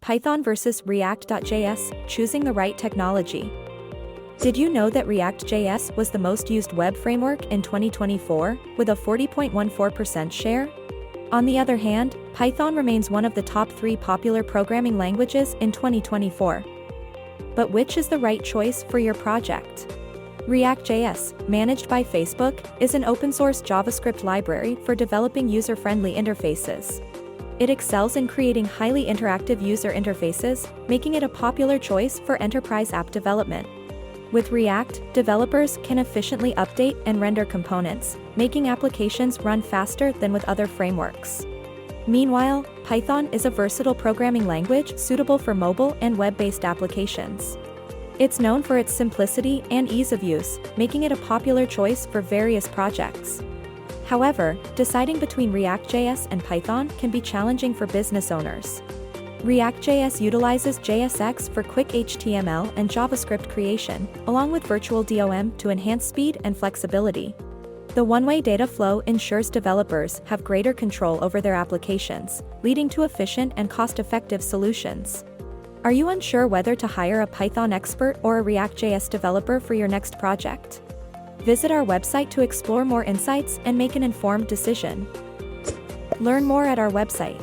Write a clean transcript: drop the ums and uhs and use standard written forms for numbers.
Python versus React.js, choosing the right technology. Did you know that React.js was the most used web framework in 2024, with a 40.14% share? On the other hand, Python remains one of the top 3 popular programming languages in 2024. But which is the right choice for your project? React.js, managed by Facebook, is an open-source JavaScript library for developing user-friendly interfaces. It excels in creating highly interactive user interfaces, making it a popular choice for enterprise app development. With React, developers can efficiently update and render components, making applications run faster than with other frameworks. Meanwhile, Python is a versatile programming language suitable for mobile and web-based applications. It's known for its simplicity and ease of use, making it a popular choice for various projects. However, deciding between React.js and Python can be challenging for business owners. React.js utilizes JSX for quick HTML and JavaScript creation, along with virtual DOM to enhance speed and flexibility. The one-way data flow ensures developers have greater control over their applications, leading to efficient and cost-effective solutions. Are you unsure whether to hire a Python expert or a React.js developer for your next project? Visit our website to explore more insights and make an informed decision. Learn more at our website.